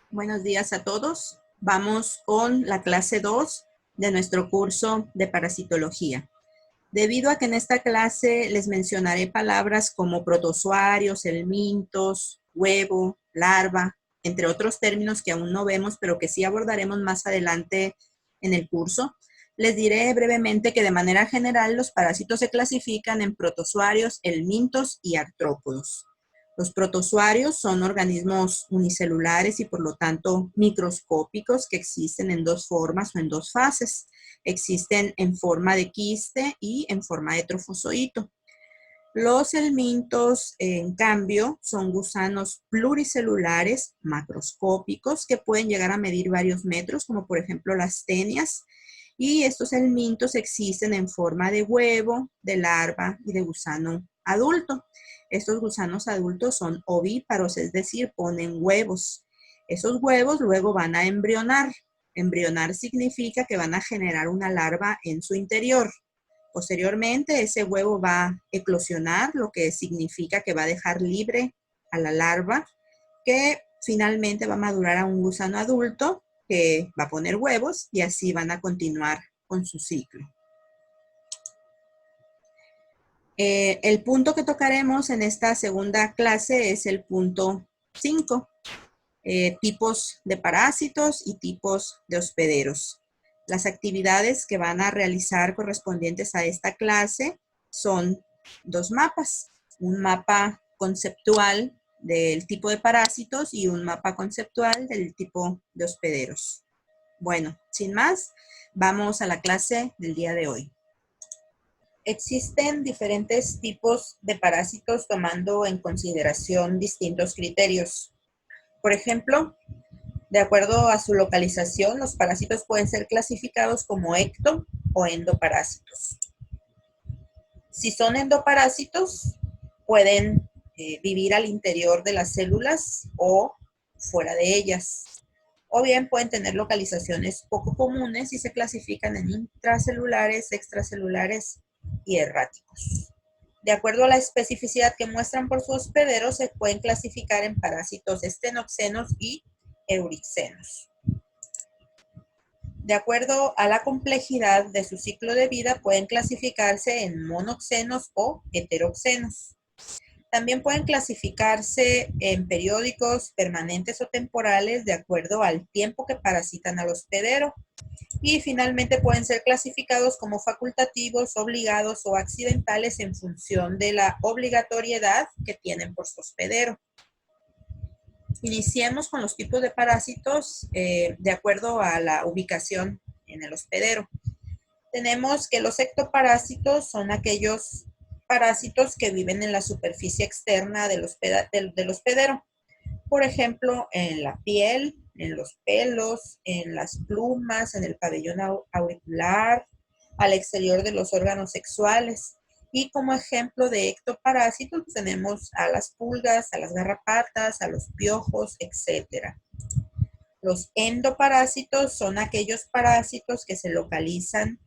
Buenos días a todos. Vamos con la clase 2 de nuestro curso de parasitología. Debido a que en esta clase les mencionaré palabras como protozoarios, helmintos, huevo, larva, entre otros términos que aún no vemos, pero que sí abordaremos más adelante en el curso, les diré brevemente que de manera general los parásitos se clasifican en protozoarios, helmintos y artrópodos. Los protozoarios son organismos unicelulares y por lo tanto microscópicos que existen en dos formas o en dos fases. Existen en forma de quiste y en forma de trofozoito. Los helmintos, en cambio, son gusanos pluricelulares macroscópicos que pueden llegar a medir varios metros, como por ejemplo las tenias. Y estos helmintos existen en forma de huevo, de larva y de gusano adulto. Estos gusanos adultos son ovíparos, es decir, ponen huevos. Esos huevos luego van a embrionar. Embrionar significa que van a generar una larva en su interior. Posteriormente, ese huevo va a eclosionar, lo que significa que va a dejar libre a la larva, que finalmente va a madurar a un gusano adulto que va a poner huevos y así van a continuar con su ciclo. El punto que tocaremos en esta segunda clase es el punto 5, tipos de parásitos y tipos de hospederos. Las actividades que van a realizar correspondientes a esta clase son dos mapas, un mapa conceptual del tipo de parásitos y un mapa conceptual del tipo de hospederos. Bueno, sin más, vamos a la clase del día de hoy. Existen diferentes tipos de parásitos tomando en consideración distintos criterios. Por ejemplo, de acuerdo a su localización, los parásitos pueden ser clasificados como ecto o endoparásitos. Si son endoparásitos, pueden vivir al interior de las células o fuera de ellas. O bien pueden tener localizaciones poco comunes y se clasifican en intracelulares, extracelulares y erráticos. De acuerdo a la especificidad que muestran por su hospedero, se pueden clasificar en parásitos estenoxenos y eurixenos. De acuerdo a la complejidad de su ciclo de vida, pueden clasificarse en monoxenos o heteroxenos. También pueden clasificarse en periódicos, permanentes o temporales de acuerdo al tiempo que parasitan al hospedero. Y finalmente pueden ser clasificados como facultativos, obligados o accidentales en función de la obligatoriedad que tienen por su hospedero. Iniciemos con los tipos de parásitos de acuerdo a la ubicación en el hospedero. Tenemos que los ectoparásitos son aquellos parásitos que viven en la superficie externa del hospedero. Por ejemplo, en la piel, en los pelos, en las plumas, en el pabellón auricular, al exterior de los órganos sexuales. Y como ejemplo de ectoparásitos tenemos a las pulgas, a las garrapatas, a los piojos, etc. Los endoparásitos son aquellos parásitos que se localizan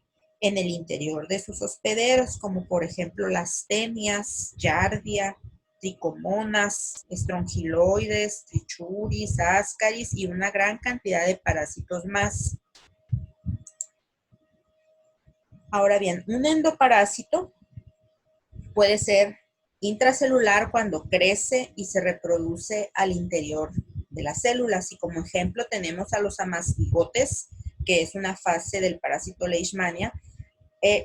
en el interior de sus hospederos, como por ejemplo las tenias, giardia, tricomonas, estrongiloides, trichuris, ascaris y una gran cantidad de parásitos más. Ahora bien, un endoparásito puede ser intracelular cuando crece y se reproduce al interior de las células. Y como ejemplo tenemos a los amastigotes, que es una fase del parásito Leishmania,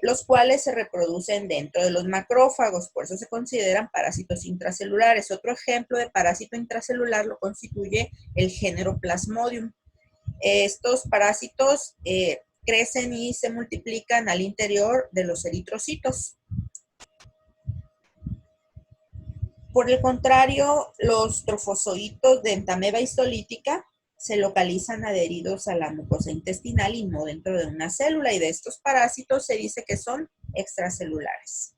los cuales se reproducen dentro de los macrófagos, por eso se consideran parásitos intracelulares. Otro ejemplo de parásito intracelular lo constituye el género Plasmodium. Estos parásitos crecen y se multiplican al interior de los eritrocitos. Por el contrario, los trofozoitos de entameba histolítica se localizan adheridos a la mucosa intestinal y no dentro de una célula, y de estos parásitos se dice que son extracelulares.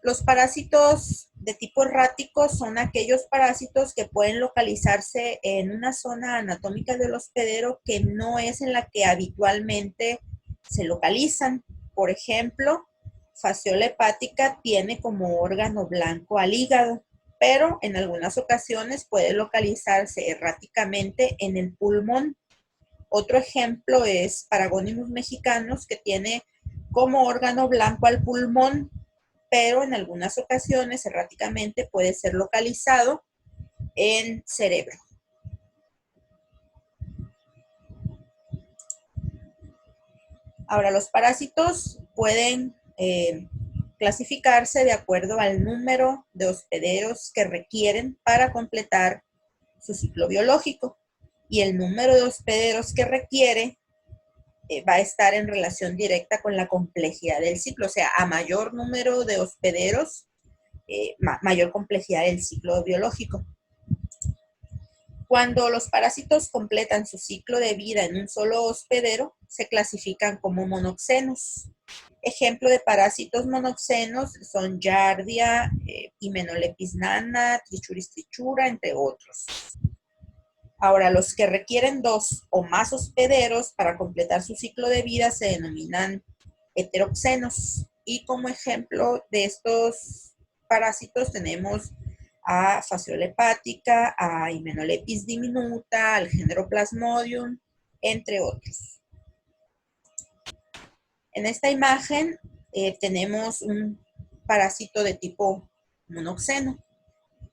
Los parásitos de tipo errático son aquellos parásitos que pueden localizarse en una zona anatómica del hospedero que no es en la que habitualmente se localizan. Por ejemplo, fasciola hepática tiene como órgano blanco al hígado, pero en algunas ocasiones puede localizarse erráticamente en el pulmón. Otro ejemplo es Paragonimus mexicanus, que tiene como órgano blanco al pulmón, pero en algunas ocasiones erráticamente puede ser localizado en cerebro. Ahora, los parásitos pueden clasificarse de acuerdo al número de hospederos que requieren para completar su ciclo biológico. Y el número de hospederos que requiere va a estar en relación directa con la complejidad del ciclo. O sea, a mayor número de hospederos, mayor complejidad del ciclo biológico. Cuando los parásitos completan su ciclo de vida en un solo hospedero, se clasifican como monoxenos. Ejemplo de parásitos monoxenos son Giardia, Hymenolepis nana, Trichuris trichura, entre otros. Ahora, los que requieren 2 o más hospederos para completar su ciclo de vida se denominan heteroxenos. Y como ejemplo de estos parásitos tenemos a Fasciola hepática, a Hymenolepis diminuta, al género Plasmodium, entre otros. En esta imagen tenemos un parásito de tipo monoxeno,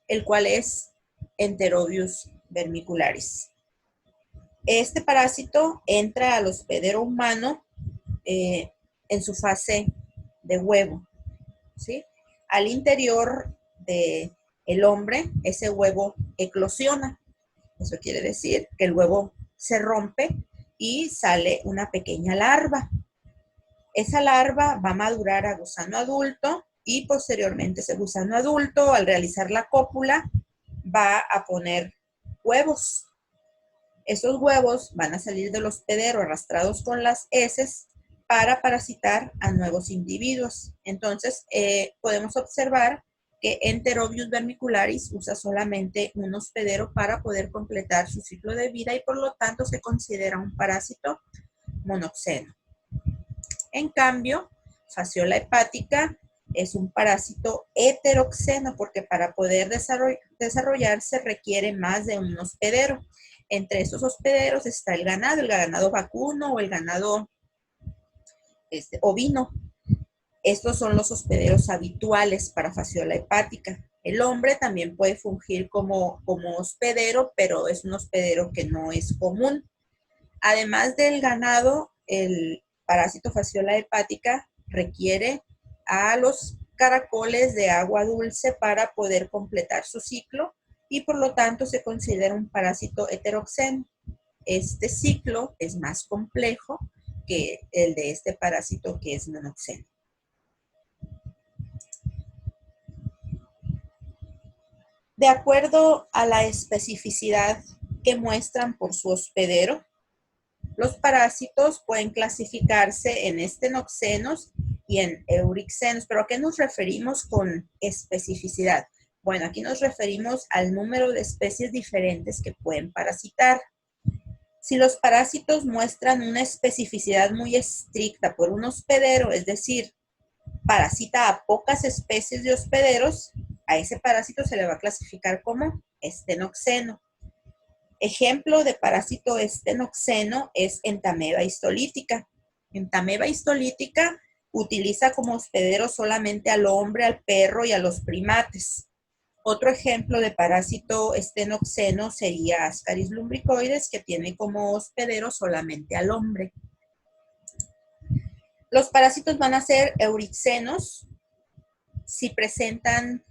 el cual es Enterobius vermicularis. Este parásito entra al hospedero humano en su fase de huevo, ¿sí? Al interior del hombre, ese huevo eclosiona. Eso quiere decir que el huevo se rompe y sale una pequeña larva. Esa larva va a madurar a gusano adulto y posteriormente ese gusano adulto, al realizar la cópula, va a poner huevos. Esos huevos van a salir del hospedero arrastrados con las heces para parasitar a nuevos individuos. Entonces, podemos observar que Enterobius vermicularis usa solamente un hospedero para poder completar su ciclo de vida y por lo tanto se considera un parásito monoxeno. En cambio, Fasciola hepática es un parásito heteroxeno porque para poder desarrollarse requiere más de un hospedero. Entre esos hospederos está el ganado vacuno o el ganado ovino. Estos son los hospederos habituales para Fasciola hepática. El hombre también puede fungir como hospedero, pero es un hospedero que no es común. Además del ganado, el parásito Fasciola hepática requiere a los caracoles de agua dulce para poder completar su ciclo y por lo tanto se considera un parásito heteroxeno. Este ciclo es más complejo que el de este parásito que es monoxeno. De acuerdo a la especificidad que muestran por su hospedero, los parásitos pueden clasificarse en estenoxenos y en eurixenos. ¿Pero a qué nos referimos con especificidad? Bueno, aquí nos referimos al número de especies diferentes que pueden parasitar. Si los parásitos muestran una especificidad muy estricta por un hospedero, es decir, parasita a pocas especies de hospederos, a ese parásito se le va a clasificar como estenoxeno. Ejemplo de parásito estenoxeno es Entamoeba histolítica. Entamoeba histolítica utiliza como hospedero solamente al hombre, al perro y a los primates. Otro ejemplo de parásito estenoxeno sería Ascaris lumbricoides, que tiene como hospedero solamente al hombre. Los parásitos van a ser eurixenos si presentan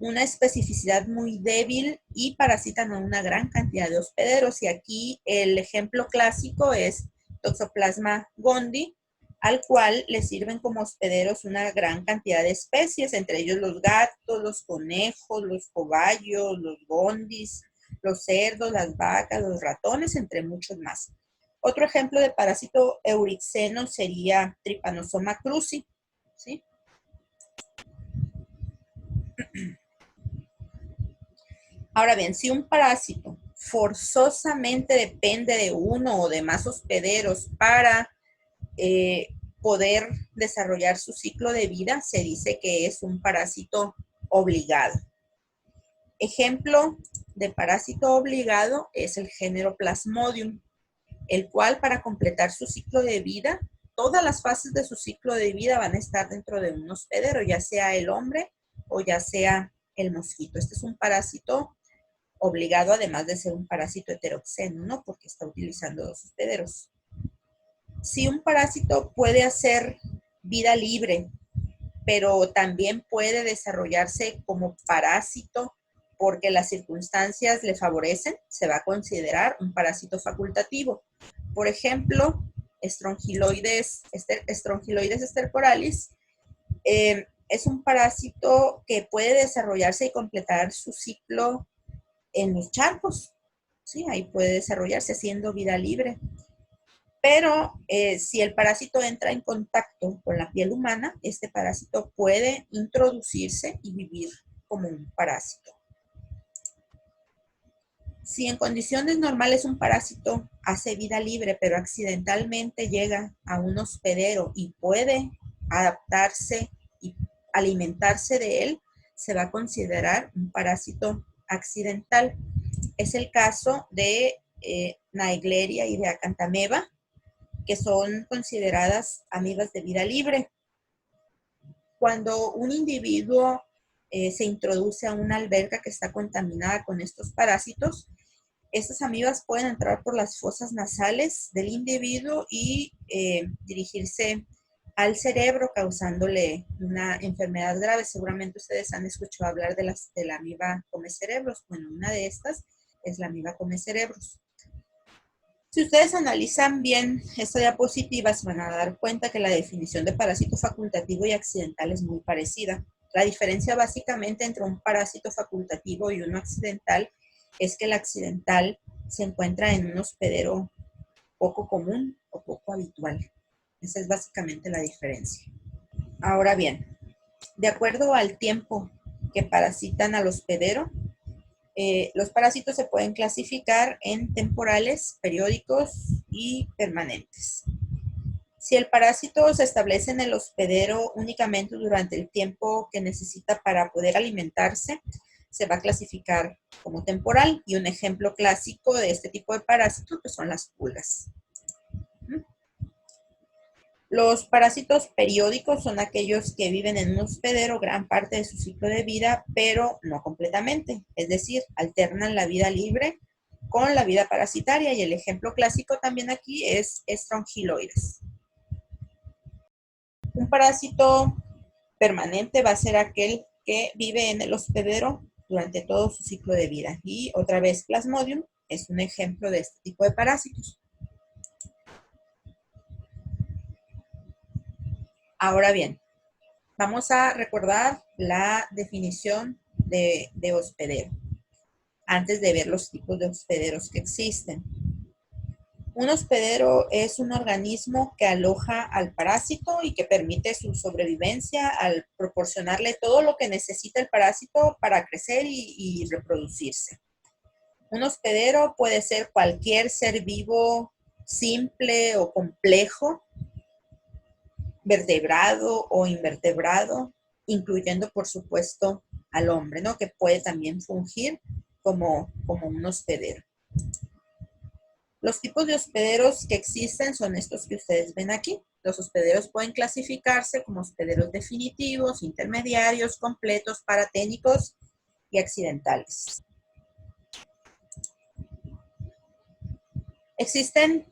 una especificidad muy débil y parasitan a una gran cantidad de hospederos. Y aquí el ejemplo clásico es Toxoplasma gondii, al cual le sirven como hospederos una gran cantidad de especies, entre ellos los gatos, los conejos, los cobayos, los gondis, los cerdos, las vacas, los ratones, entre muchos más. Otro ejemplo de parásito eurixeno sería Trypanosoma cruzi, ¿sí? Ahora bien, si un parásito forzosamente depende de uno o de más hospederos para poder desarrollar su ciclo de vida, se dice que es un parásito obligado. Ejemplo de parásito obligado es el género Plasmodium, el cual para completar su ciclo de vida, todas las fases de su ciclo de vida van a estar dentro de un hospedero, ya sea el hombre o ya sea el mosquito. Este es un parásito obligado, además de ser un parásito heteroxeno, ¿no? Porque está utilizando dos hospederos. Si un parásito puede hacer vida libre, pero también puede desarrollarse como parásito porque las circunstancias le favorecen, se va a considerar un parásito facultativo. Por ejemplo, Strongyloides stercoralis es un parásito que puede desarrollarse y completar su ciclo en los charcos. Sí, ahí puede desarrollarse haciendo vida libre. Pero si el parásito entra en contacto con la piel humana, este parásito puede introducirse y vivir como un parásito. Si en condiciones normales un parásito hace vida libre, pero accidentalmente llega a un hospedero y puede adaptarse y alimentarse de él, se va a considerar un parásito accidental. Es el caso de Naegleria y de Acanthameba, que son consideradas amibas de vida libre. Cuando un individuo se introduce a una alberca que está contaminada con estos parásitos, estas amibas pueden entrar por las fosas nasales del individuo y dirigirse al cerebro, causándole una enfermedad grave. Seguramente ustedes han escuchado hablar de la amiba come cerebros. Bueno, una de estas es la amiba come cerebros. Si ustedes analizan bien esta diapositiva, se van a dar cuenta que la definición de parásito facultativo y accidental es muy parecida. La diferencia básicamente entre un parásito facultativo y uno accidental es que el accidental se encuentra en un hospedero poco común o poco habitual. Esa es básicamente la diferencia. Ahora bien, de acuerdo al tiempo que parasitan al hospedero, los parásitos se pueden clasificar en temporales, periódicos y permanentes. Si el parásito se establece en el hospedero únicamente durante el tiempo que necesita para poder alimentarse, se va a clasificar como temporal. Y un ejemplo clásico de este tipo de parásitos pues, son las pulgas. Los parásitos periódicos son aquellos que viven en un hospedero gran parte de su ciclo de vida, pero no completamente. Es decir, alternan la vida libre con la vida parasitaria. Y el ejemplo clásico también aquí es Strongyloides. Un parásito permanente va a ser aquel que vive en el hospedero durante todo su ciclo de vida. Y otra vez, Plasmodium es un ejemplo de este tipo de parásitos. Ahora bien, vamos a recordar la definición de hospedero antes de ver los tipos de hospederos que existen. Un hospedero es un organismo que aloja al parásito y que permite su sobrevivencia al proporcionarle todo lo que necesita el parásito para crecer y reproducirse. Un hospedero puede ser cualquier ser vivo simple o complejo, vertebrado o invertebrado, incluyendo por supuesto al hombre, ¿no? Que puede también fungir como un hospedero. Los tipos de hospederos que existen son estos que ustedes ven aquí. Los hospederos pueden clasificarse como hospederos definitivos, intermediarios, completos, paraténicos y accidentales. Existen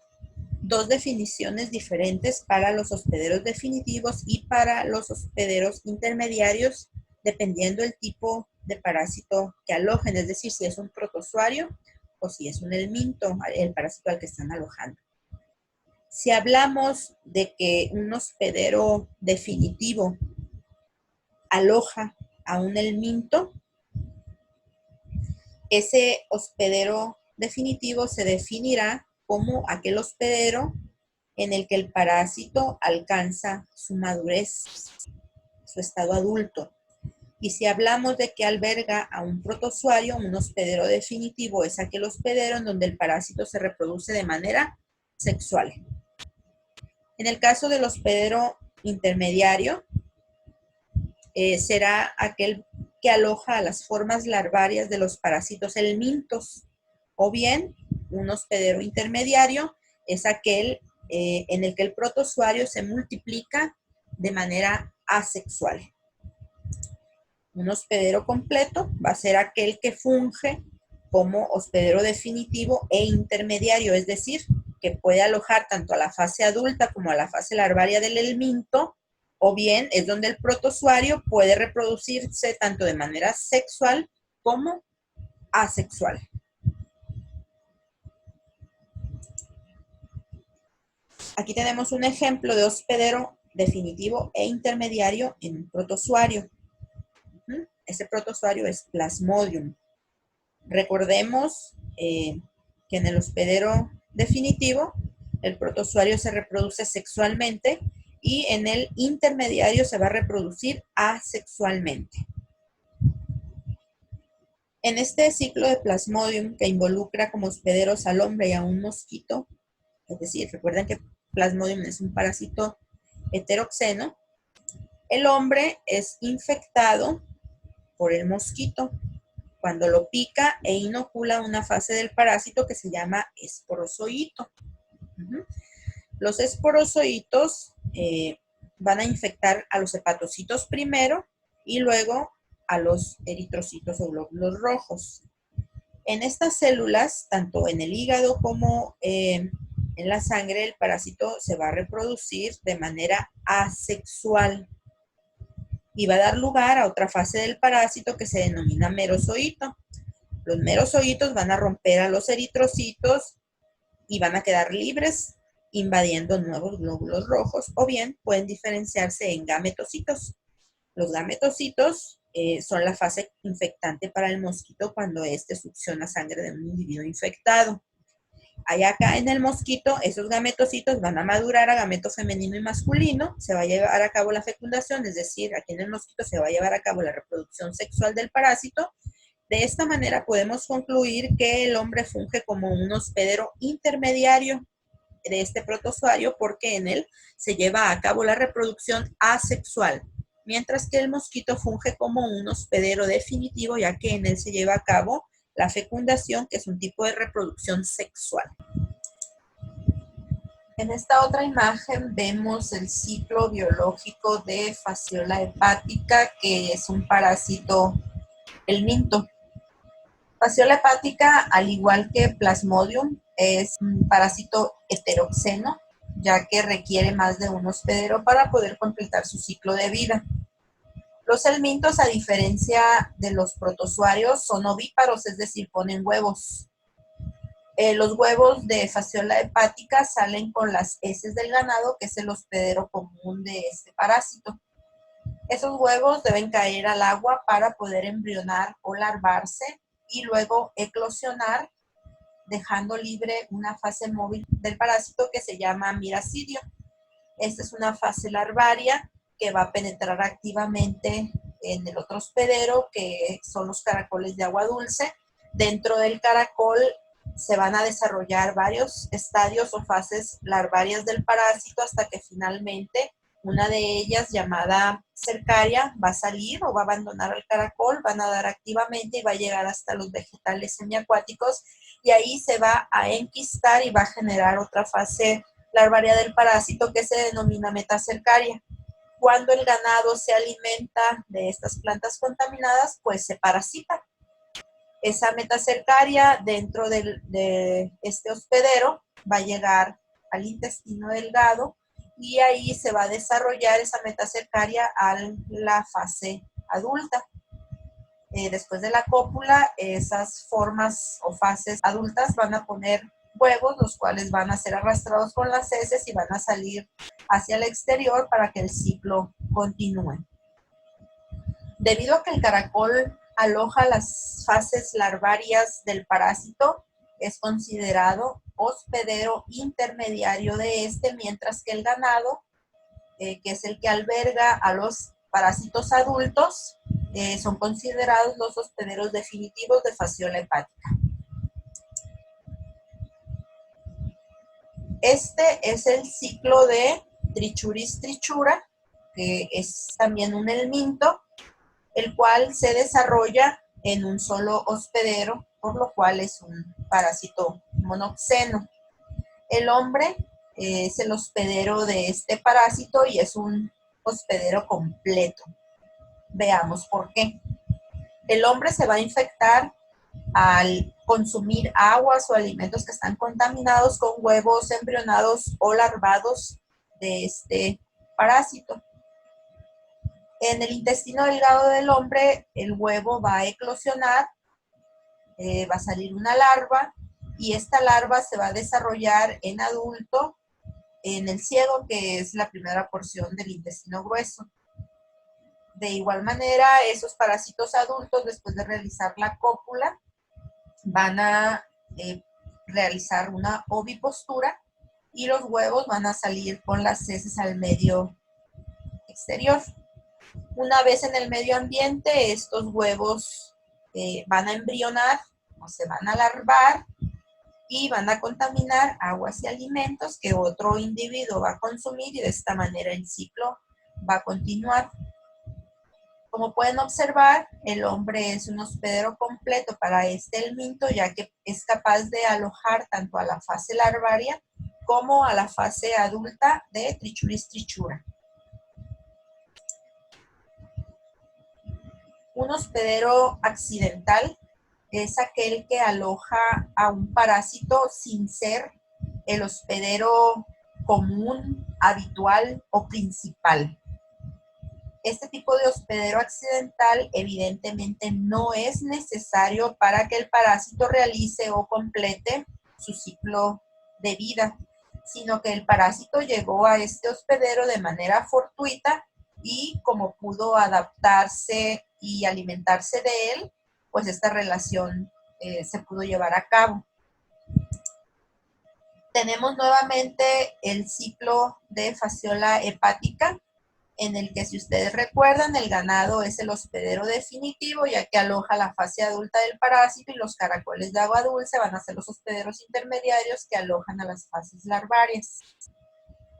dos definiciones diferentes para los hospederos definitivos y para los hospederos intermediarios, dependiendo del tipo de parásito que alojen, es decir, si es un protozoario o si es un helminto, el parásito al que están alojando. Si hablamos de que un hospedero definitivo aloja a un helminto, ese hospedero definitivo se definirá como aquel hospedero en el que el parásito alcanza su madurez, su estado adulto. Y si hablamos de que alberga a un protozoario, un hospedero definitivo es aquel hospedero en donde el parásito se reproduce de manera sexual. En el caso del hospedero intermediario, será aquel que aloja a las formas larvarias de los parásitos helmintos. O bien, un hospedero intermediario es aquel en el que el protozoario se multiplica de manera asexual. Un hospedero completo va a ser aquel que funge como hospedero definitivo e intermediario, es decir, que puede alojar tanto a la fase adulta como a la fase larvaria del helminto, o bien es donde el protozoario puede reproducirse tanto de manera sexual como asexual. Aquí tenemos un ejemplo de hospedero definitivo e intermediario en un protozoario. Ese protozoario es Plasmodium. Recordemos que en el hospedero definitivo el protozoario se reproduce sexualmente y en el intermediario se va a reproducir asexualmente. En este ciclo de Plasmodium que involucra como hospederos al hombre y a un mosquito, es decir, recuerden que Plasmodium es un parásito heteroxeno, el hombre es infectado por el mosquito cuando lo pica e inocula una fase del parásito que se llama esporozoito. Los esporozoitos van a infectar a los hepatocitos primero y luego a los eritrocitos o glóbulos rojos. En estas células, tanto en el hígado como en la sangre, el parásito se va a reproducir de manera asexual y va a dar lugar a otra fase del parásito que se denomina merozoito. Los merozoitos van a romper a los eritrocitos y van a quedar libres, invadiendo nuevos glóbulos rojos, o bien pueden diferenciarse en gametocitos. Los gametocitos son la fase infectante para el mosquito cuando éste succiona sangre de un individuo infectado. Allá acá en el mosquito, esos gametocitos van a madurar a gameto femenino y masculino, se va a llevar a cabo la fecundación, es decir, aquí en el mosquito se va a llevar a cabo la reproducción sexual del parásito. De esta manera podemos concluir que el hombre funge como un hospedero intermediario de este protozoario porque en él se lleva a cabo la reproducción asexual, mientras que el mosquito funge como un hospedero definitivo ya que en él se lleva a cabo la fecundación, que es un tipo de reproducción sexual. En esta otra imagen vemos el ciclo biológico de Fasciola hepática, que es un parásito helminto. Fasciola hepática, al igual que Plasmodium, es un parásito heteroxeno, ya que requiere más de un hospedero para poder completar su ciclo de vida. Los helmintos, a diferencia de los protozoarios, son ovíparos, es decir, ponen huevos. Los huevos de Fasciola hepática salen con las heces del ganado, que es el hospedero común de este parásito. Esos huevos deben caer al agua para poder embrionar o larvarse y luego eclosionar, dejando libre una fase móvil del parásito que se llama miracidio. Esta es una fase larvaria que va a penetrar activamente en el otro hospedero, que son los caracoles de agua dulce. Dentro del caracol se van a desarrollar varios estadios o fases larvarias del parásito hasta que finalmente una de ellas, llamada cercaria, va a salir o va a abandonar al caracol, va a nadar activamente y va a llegar hasta los vegetales semiacuáticos y ahí se va a enquistar y va a generar otra fase larvaria del parásito que se denomina metacercaria. Cuando el ganado se alimenta de estas plantas contaminadas, pues se parasita. Esa metacercaria dentro de este hospedero va a llegar al intestino delgado y ahí se va a desarrollar esa metacercaria a la fase adulta. Después de la cópula, esas formas o fases adultas van a poner huevos, los cuales van a ser arrastrados con las heces y van a salir hacia el exterior para que el ciclo continúe. Debido a que el caracol aloja las fases larvarias del parásito, es considerado hospedero intermediario de este, mientras que el ganado, que es el que alberga a los parásitos adultos, son considerados los hospederos definitivos de Fasciola hepática. Este es el ciclo de Trichuris trichura, que es también un helminto. el cual se desarrolla en un solo hospedero, por lo cual es un parásito monoxeno. El hombre es el hospedero de este parásito y es un hospedero completo. Veamos por qué. El hombre se va a infectar al consumir aguas o alimentos que están contaminados con huevos embrionados o larvados de este parásito. En el intestino delgado del hombre, el huevo va a eclosionar, va a salir una larva y esta larva se va a desarrollar en adulto en el ciego, que es la primera porción del intestino grueso. De igual manera, esos parásitos adultos, después de realizar la cópula, van a realizar una ovipostura y los huevos van a salir con las heces al medio exterior. Una vez en el medio ambiente, estos huevos van a embrionar o se van a larvar y van a contaminar aguas y alimentos que otro individuo va a consumir y de esta manera el ciclo va a continuar. Como pueden observar, el hombre es un hospedero completo para este helminto, ya que es capaz de alojar tanto a la fase larvaria como a la fase adulta de Trichuris trichura. Un hospedero accidental es aquel que aloja a un parásito sin ser el hospedero común, habitual o principal. Este tipo de hospedero accidental evidentemente no es necesario para que el parásito realice o complete su ciclo de vida, sino que el parásito llegó a este hospedero de manera fortuita y como pudo adaptarse y alimentarse de él, pues esta relación se pudo llevar a cabo. Tenemos nuevamente el ciclo de fasciola hepática, en el que, si ustedes recuerdan, el ganado es el hospedero definitivo, ya que aloja la fase adulta del parásito, y los caracoles de agua dulce van a ser los hospederos intermediarios que alojan a las fases larvarias.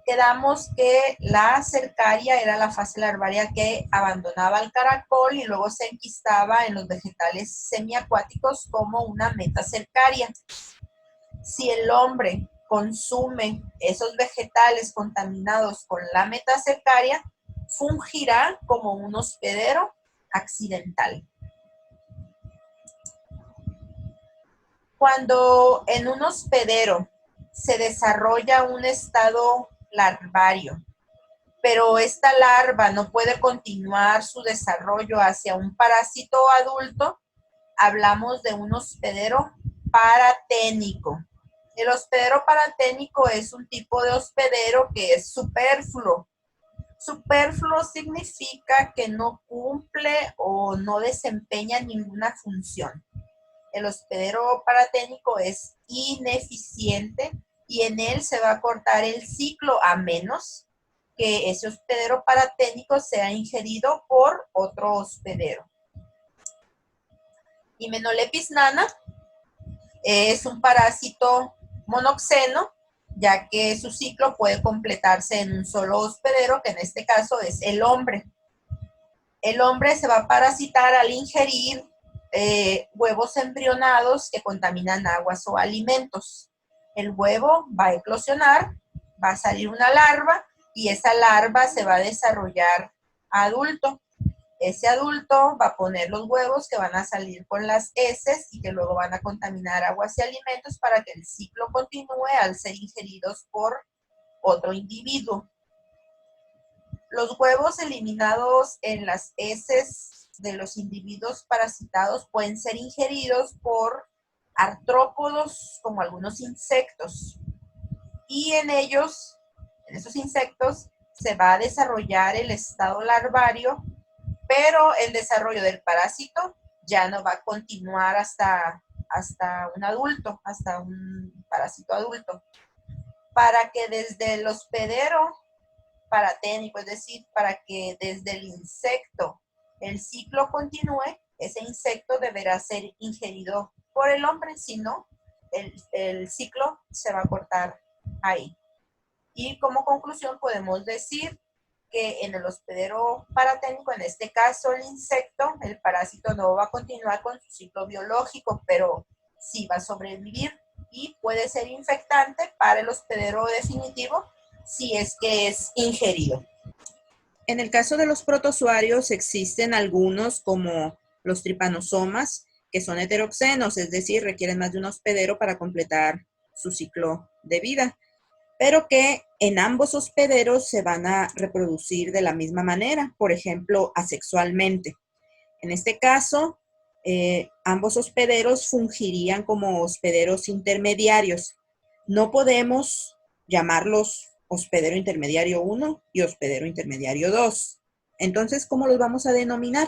Quedamos que la cercaria era la fase larvaria que abandonaba al caracol y luego se enquistaba en los vegetales semiacuáticos como una metacercaria. Si el hombre consume esos vegetales contaminados con la metacercaria, fungirá como un hospedero accidental. Cuando en un hospedero se desarrolla un estado larvario, pero esta larva no puede continuar su desarrollo hacia un parásito adulto, hablamos de un hospedero paraténico. El hospedero paraténico es un tipo de hospedero que es superfluo. Superfluo significa que no cumple o no desempeña ninguna función. El hospedero paraténico es ineficiente y en él se va a cortar el ciclo a menos que ese hospedero paraténico sea ingerido por otro hospedero. Hymenopus nana es un parásito monoxeno, ya que su ciclo puede completarse en un solo hospedero, que en este caso es el hombre. El hombre se va a parasitar al ingerir huevos embrionados que contaminan aguas o alimentos. El huevo va a eclosionar, va a salir una larva y esa larva se va a desarrollar adulto. Ese adulto va a poner los huevos que van a salir con las heces y que luego van a contaminar aguas y alimentos para que el ciclo continúe al ser ingeridos por otro individuo. Los huevos eliminados en las heces de los individuos parasitados pueden ser ingeridos por artrópodos como algunos insectos. Y en ellos, en esos insectos, se va a desarrollar el estado larvario, pero el desarrollo del parásito ya no va a continuar hasta un adulto, hasta un parásito adulto. Para que desde el hospedero paraténico, es decir, para que desde el insecto el ciclo continúe, ese insecto deberá ser ingerido por el hombre, si no, el ciclo se va a cortar ahí. Y como conclusión podemos decir que en el hospedero paraténico, en este caso el insecto, el parásito no va a continuar con su ciclo biológico, pero sí va a sobrevivir y puede ser infectante para el hospedero definitivo si es que es ingerido. En el caso de los protozoarios existen algunos como los tripanosomas, que son heteroxenos, es decir, requieren más de un hospedero para completar su ciclo de vida, pero que en ambos hospederos se van a reproducir de la misma manera, por ejemplo, asexualmente. En este caso, ambos hospederos fungirían como hospederos intermediarios. No podemos llamarlos hospedero intermediario 1 y hospedero intermediario 2. Entonces, ¿cómo los vamos a denominar?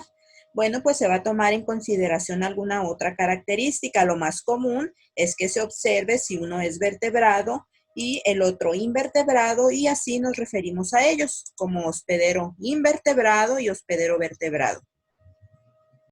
Bueno, pues se va a tomar en consideración alguna otra característica. Lo más común es que se observe si uno es vertebrado y el otro invertebrado, y así nos referimos a ellos como hospedero invertebrado y hospedero vertebrado.